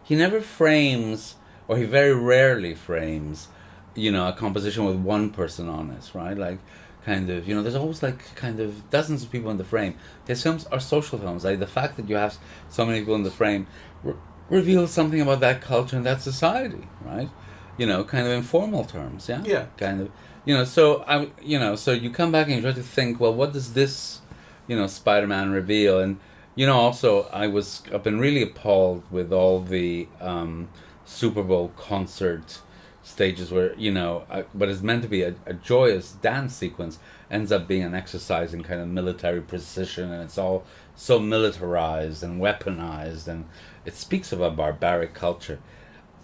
never frames, or he very rarely frames, a composition with one person on it, right? Like, kind of, there's always like kind of dozens of people in the frame. His films are social films. Like the fact that you have so many people in the frame reveals something about that culture and that society, right? Kind of in formal terms, yeah. Yeah. Kind of, so so you come back and you try to think, well, what does this, Spider-Man reveal? And also I've been really appalled with all the Super Bowl concert stages where what is meant to be a joyous dance sequence ends up being an exercise in kind of military precision, and it's all so militarized and weaponized, and it speaks of a barbaric culture.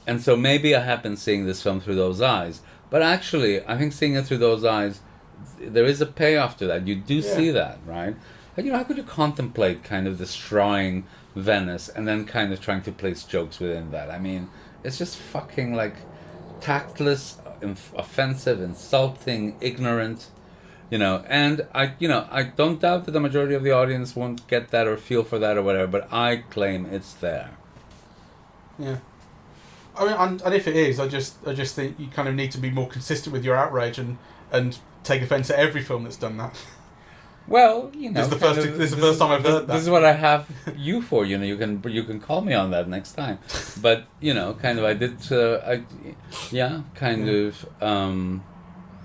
And so maybe I have been seeing this film through those eyes, but actually I think seeing it through those eyes, there is a payoff to that. You do see that, right? And how could you contemplate kind of destroying Venice and then kind of trying to place jokes within that? I mean, it's just fucking like tactless, offensive, insulting, ignorant, and I don't doubt that the majority of the audience won't get that or feel for that or whatever, but I claim it's there. Yeah. I mean, and if it is, I just think you kind of need to be more consistent with your outrage and take offence at every film that's done that. Well, this is the first time I've heard that. This is what I have you for. You can call me on that next time. But kind of I did. Kind of.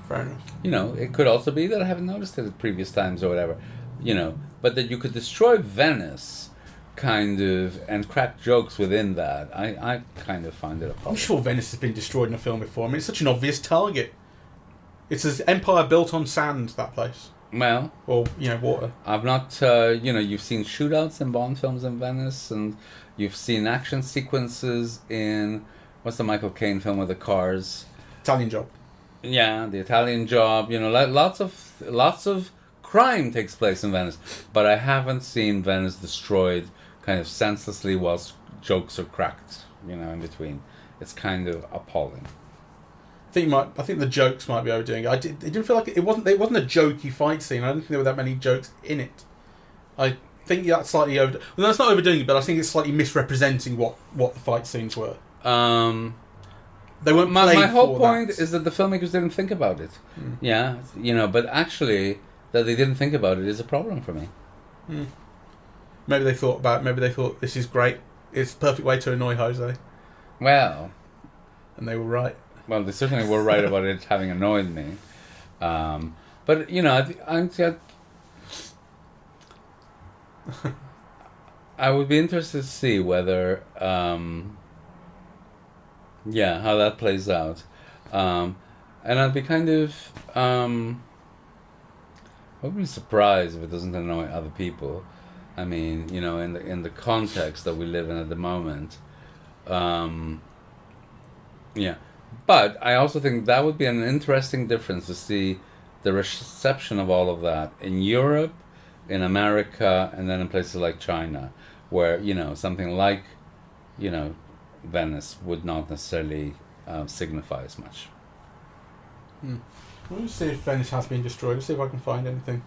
Fair enough. It could also be that I haven't noticed it at previous times or whatever. But that you could destroy Venice kind of, and crack jokes within that, I kind of find it a problem. I'm sure Venice has been destroyed in a film before. I mean, it's such an obvious target. It's an empire built on sand, that place. Well, or water. I've not, you've seen shootouts in Bond films in Venice, and you've seen action sequences in, what's the Michael Caine film with the cars? Italian Job. Yeah, The Italian Job. Lots of crime takes place in Venice, but I haven't seen Venice destroyed kind of senselessly whilst jokes are cracked, in between. It's kind of appalling. I think the jokes might be overdoing it. It didn't feel like it wasn't a jokey fight scene. I don't think there were that many jokes in it. I think that's slightly over. Well, that's not overdoing it, but I think it's slightly misrepresenting what the fight scenes were. They weren't. My whole point is that the filmmakers didn't think about it. Mm. Yeah, but actually, that they didn't think about it is a problem for me. Mm. Maybe they thought this is great. It's the perfect way to annoy Jose. Well, and they were right. Well, they certainly were right about it having annoyed me. But, I would be interested to see whether, how that plays out. And I'd be kind of, I would be surprised if it doesn't annoy other people. I mean, in the context that we live in at the moment. But I also think that would be an interesting difference to see the reception of all of that in Europe, in America, and then in places like China, where, something like, Venice would not necessarily signify as much. Let me see if Venice has been destroyed. Let's see if I can find anything.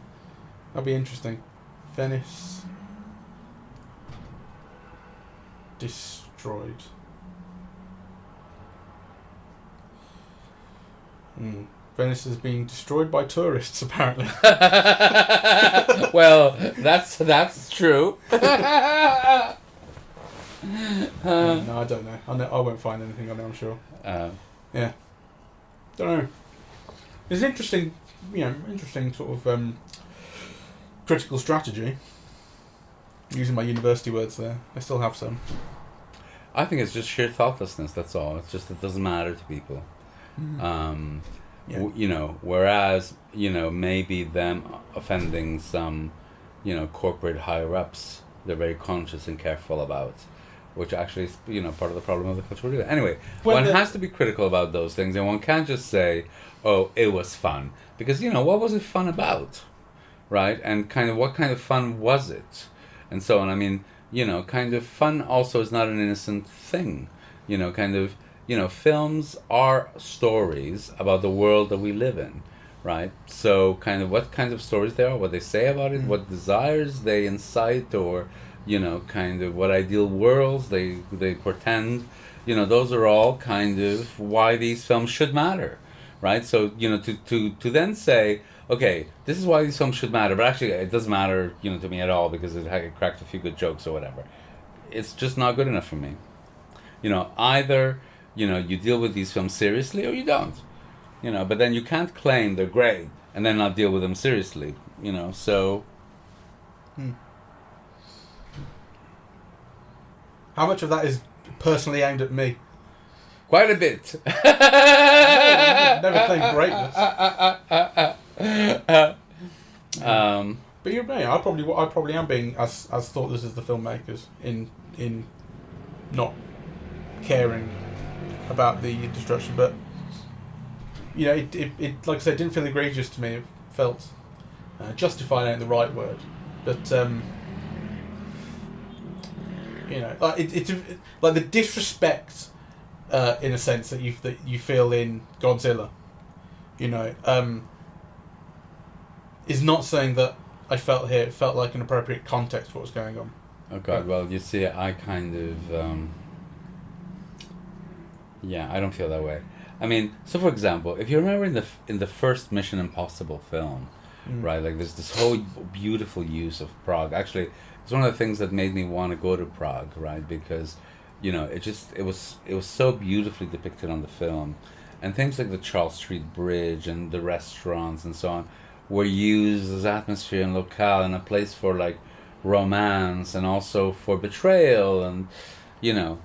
That'll be interesting. Venice destroyed. Venice is being destroyed by tourists, apparently. Well, that's true. No, I don't know. I won't find anything on it, I'm sure. Yeah. Don't know. It's interesting, interesting sort of critical strategy. Using my university words there. I still have some. I think it's just sheer thoughtlessness, that's all. It's just it doesn't matter to people. Whereas, maybe them offending some, corporate higher-ups, they're very conscious and careful about, which actually is, part of the problem of the culture. Anyway, one has to be critical about those things, and one can't just say, oh, it was fun. Because, what was it fun about? Right? And kind of what kind of fun was it? And so on. I mean, kind of fun also is not an innocent thing. Films are stories about the world that we live in, right? So kind of what kinds of stories they are, what they say about it, what desires they incite, or, kind of what ideal worlds they portend. Those are all kind of why these films should matter, right? So, to then say, okay, this is why these films should matter, but actually it doesn't matter, to me at all because it cracked a few good jokes or whatever. It's just not good enough for me. Either... you deal with these films seriously or you don't. But then you can't claim they're great and then not deal with them seriously. So... How much of that is personally aimed at me? Quite a bit. Never claimed greatness. But you're right. I probably am being as thoughtless as the filmmakers in not caring about the destruction, but it like I said, didn't feel egregious to me. It felt justified ain't the right word, but it's like the disrespect in a sense that you feel in Godzilla, is not saying that I felt here. It felt like an appropriate context for what was going on. Oh God! Well, you see, I kind of. I don't feel that way. I mean, so for example, if you remember in the first Mission Impossible film, right? Like there's this whole beautiful use of Prague. Actually, it's one of the things that made me want to go to Prague, right? Because, it was so beautifully depicted on the film, and things like the Charles Street Bridge and the restaurants and so on were used as atmosphere and locale and a place for like romance and also for betrayal and, you know.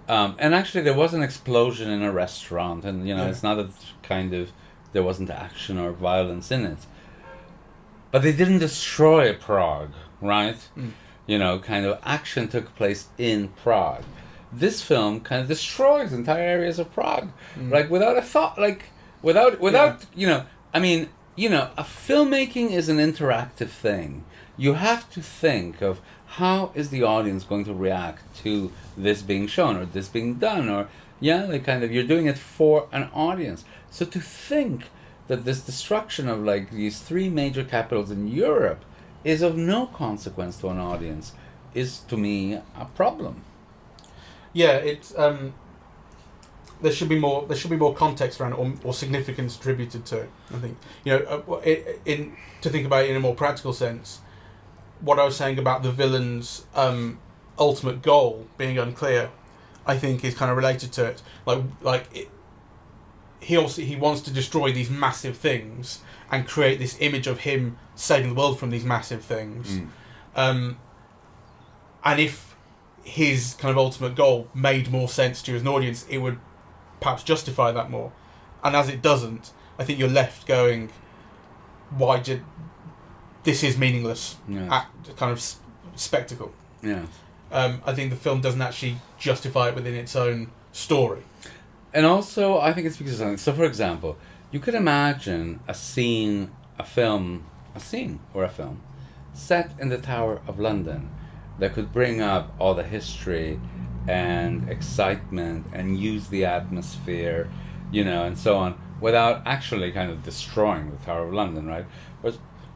And actually there was an explosion in a restaurant and, you know, it's not a kind of, there wasn't action or violence in it. But they didn't destroy Prague, right? You know, kind of action took place in Prague. This film kind of destroys entire areas of Prague, like without a thought, like without you know. I mean, you know, a filmmaking is an interactive thing. You have to think of how is the audience going to react to this being shown or this being done, or like kind of you're doing it for an audience. So to think that this destruction of like these 3 major capitals in Europe is of no consequence to an audience is to me a problem. Yeah, it's there should be more context around it or significance attributed to it. I think, you know, to think about it in a more practical sense, what I was saying about the villain's ultimate goal being unclear, I think is kind of related to it. He wants to destroy these massive things and create this image of him saving the world from these massive things. And if his kind of ultimate goal made more sense to you as an audience, it would perhaps justify that more. And as it doesn't, I think you're left going, why did... This is meaningless. Kind of spectacle. Yeah. I think the film doesn't actually justify it within its own story. And also, I think it's because of something. So, for example, you could imagine a film set in the Tower of London that could bring up all the history and excitement and use the atmosphere, you know, and so on, without actually kind of destroying the Tower of London, right?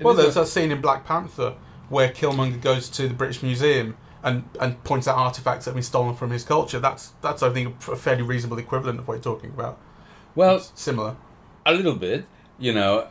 Well, there's that scene in Black Panther where Killmonger goes to the British Museum and points out artifacts that have been stolen from his culture. That's I think, a fairly reasonable equivalent of what you're talking about. Well, it's similar. A little bit, you know.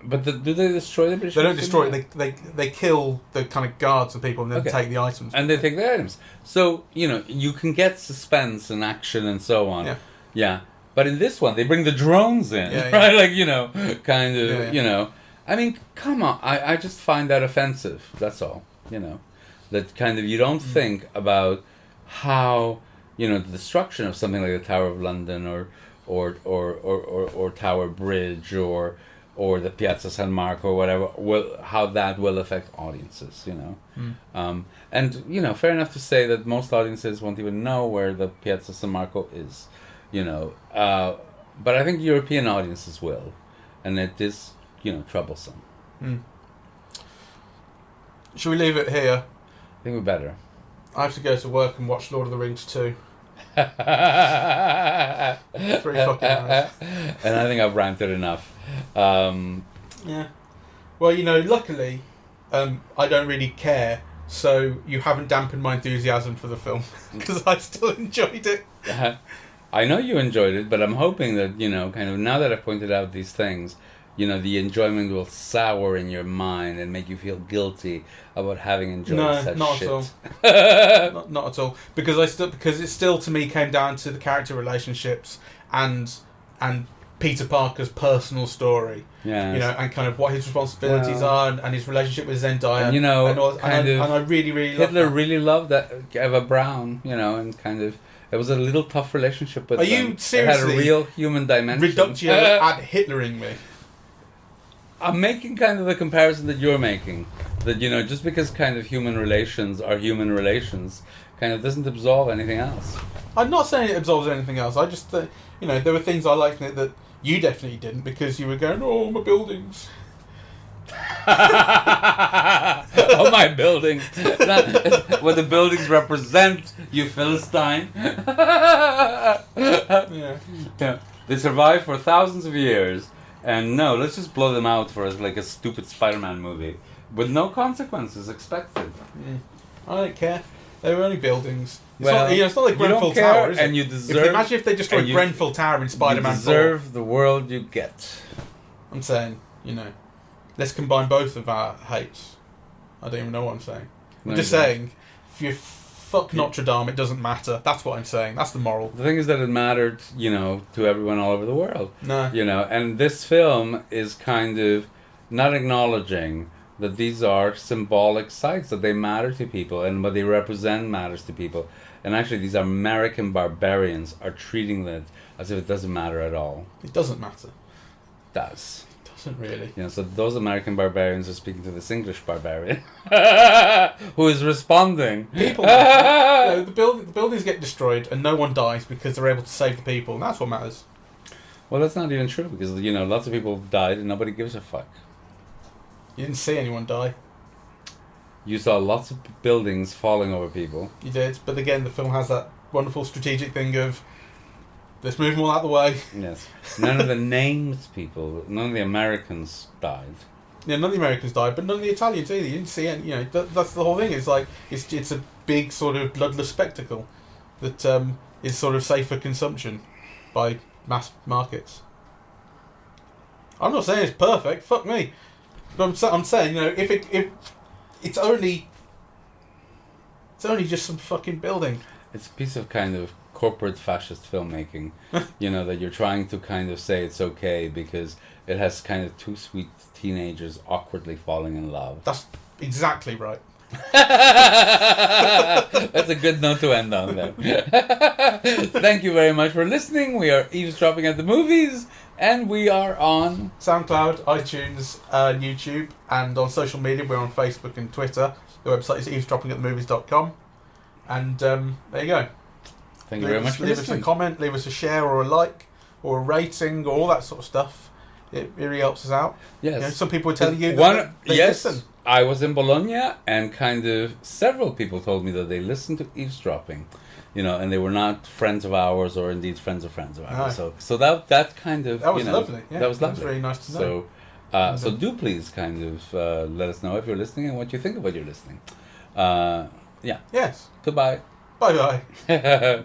But do they destroy the British Museum? They don't destroy it. They kill the kind of guards and people and then take the items. And they take the items. So, you know, you can get suspense and action and so on. Yeah. But in this one, they bring the drones in, right? Like, you know, kind of, you know. I mean, come on. I just find that offensive. That's all, you know. That kind of, you don't think about how, you know, the destruction of something like the Tower of London or Tower Bridge or the Piazza San Marco or whatever, how that will affect audiences, you know. And, you know, fair enough to say that most audiences won't even know where the Piazza San Marco is, you know. But I think European audiences will. And it is, you know, troublesome. Should we leave it here? I think we better. I have to go to work and watch Lord of the Rings 2. 3 fucking hours. And I think I've ranted enough. Yeah. Well, you know, luckily, I don't really care, so you haven't dampened my enthusiasm for the film, because I still enjoyed it. I know you enjoyed it, but I'm hoping that, you know, kind of now that I've pointed out these things, you know, the enjoyment will sour in your mind and make you feel guilty about having enjoyed such shit. No, not at all. not at all. Because it still to me came down to the character relationships and Peter Parker's personal story. Yeah. You know, and kind of what his responsibilities are and his relationship with Zendaya. And, you know, and I really, really loved Hitler really loved that Eva Braun, you know, and kind of it was a little tough relationship with them. Are you seriously? It had a real human dimension. Reductio ad Hitlering me. I'm making kind of the comparison that you're making. That, you know, just because kind of human relations are human relations kind of doesn't absolve anything else. I'm not saying it absolves anything else. I just, you know, there were things I liked in it that you definitely didn't because you were going, oh, my buildings. Oh, my buildings. What the buildings represent, you Philistine. Yeah. They survived for thousands of years. And no, let's just blow them out for like a stupid Spider-Man movie with no consequences expected. I don't care. They were only buildings. It's not like Grenfell Tower, is it? And you deserve. Imagine if they destroyed Grenfell Tower in Spider-Man 4. You deserve the world you get. I'm saying, you know, let's combine both of our hates. I don't even know what I'm saying. I'm just saying, if you fuck Notre Dame, it doesn't matter. That's what I'm saying. That's the moral. The thing is that it mattered, you know, to everyone all over the world. No. You know, and this film is kind of not acknowledging that these are symbolic sites, that they matter to people, and what they represent matters to people. And actually, these American barbarians are treating it as if it doesn't matter at all. It doesn't matter. It does. It doesn't really. You know, so those American barbarians are speaking to this English barbarian who is responding. People matter. The buildings get destroyed and no one dies because they're able to save the people, and that's what matters. Well, that's not even true, because, you know, lots of people died and nobody gives a fuck. You didn't see anyone die. You saw lots of buildings falling over people. You did, but again, the film has that wonderful strategic thing of, let's move them all out the way. Yes. None of the named people, none of the Americans died. Yeah, none of the Americans died, but none of the Italians either. You didn't see any. You know, that's the whole thing. It's like it's a big sort of bloodless spectacle that is sort of safe for consumption by mass markets. I'm not saying it's perfect. Fuck me. But I'm saying, you know, if it's only just some fucking building. It's a piece of kind of corporate fascist filmmaking, you know, that you're trying to kind of say it's okay because it has kind of two sweet teenagers awkwardly falling in love. That's exactly right. That's a good note to end on then. Thank you very much for listening. We are eavesdropping at the movies, and we are on SoundCloud, iTunes, YouTube, and on social media. We're on Facebook and Twitter. The website is eavesdroppingatthemovies.com. And there you go. Thank you very much for listening. listening. Leave us a comment, leave us a share or a like or a rating or all that sort of stuff. It really helps us out. Yes. You know, some people are telling you that they listen. I was in Bologna, and kind of several people told me that they listened to eavesdropping, you know, and they were not friends of ours or indeed friends of ours. No. So that kind of, that was you know, lovely. Yeah, that was lovely. That was really nice to know. So do please kind of let us know if you're listening and what you think about your listening. Yeah. Yes. Goodbye. Bye bye.